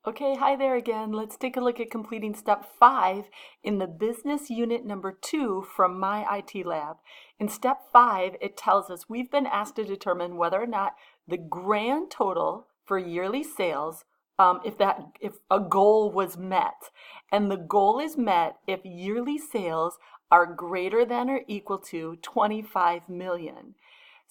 Okay, hi there again. Let's take a look at completing step 5 in the business unit number 2 from MyITLab. In step 5, it tells us we've been asked to determine whether or not the grand total for yearly sales, if a goal was met. And the goal is met if yearly sales are greater than or equal to 25 million.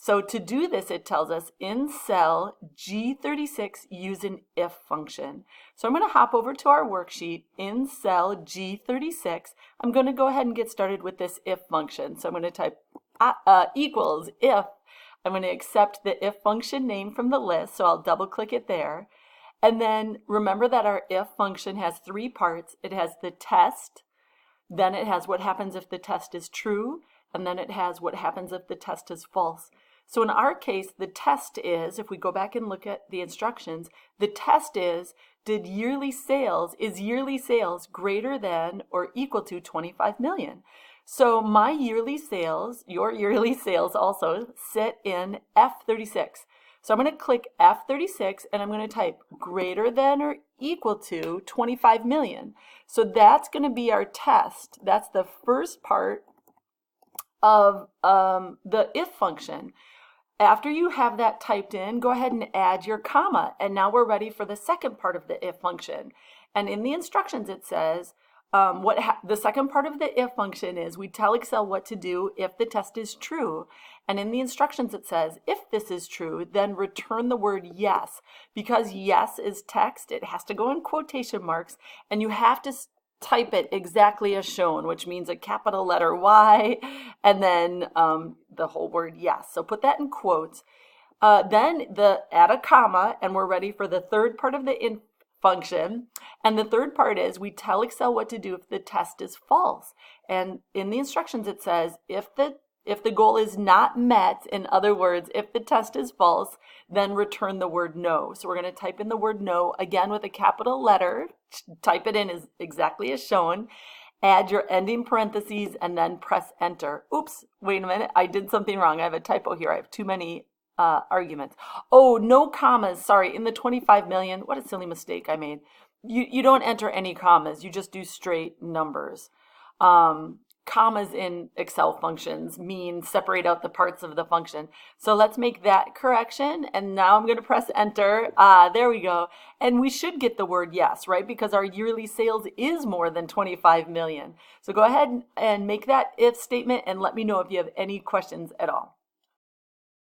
So to do this, it tells us in cell G36, use an if function. So I'm going to hop over to our worksheet in cell G36. I'm going to go ahead and get started with this if function. So I'm going to type equals if. I'm going to accept the if function name from the list, so I'll double click it there. And then remember that our if function has 3 parts. It has the test, then it has what happens if the test is true, and then it has what happens if the test is false. So in our case, the test is, if we go back and look at the instructions, the test is, is yearly sales greater than or equal to 25 million? So my yearly sales, your yearly sales also sit in F36. So I'm going to click F36 and I'm going to type greater than or equal to 25 million. So that's going to be our test. That's the first part of the if function. After you have that typed in, go ahead and add your comma. And now we're ready for the second part of the if function. And in the instructions it says, the second part of the if function is we tell Excel what to do if the test is true. And in the instructions it says, if this is true, then return the word yes. Because yes is text, it has to go in quotation marks, and you have to type it exactly as shown, which means a capital letter Y and then the whole word yes. So put that in quotes. Then add a comma, and we're ready for the third part of the if function. And the third part is we tell Excel what to do if the test is false. And in the instructions it says if the goal is not met, in other words, if the test is false, then return the word no. So we're going to type in the word no again with a capital letter, type it in exactly as shown, add your ending parentheses, and then press enter. Oops, wait a minute, I did something wrong. I have a typo here. I have too many arguments. Oh, no commas, sorry, in the 25 million, what a silly mistake I made. You don't enter any commas, you just do straight numbers. Commas in Excel functions mean separate out the parts of the function. So let's make that correction. And now I'm going to press enter. There we go. And we should get the word yes, right? Because our yearly sales is more than 25 million. So go ahead and make that if statement and let me know if you have any questions at all.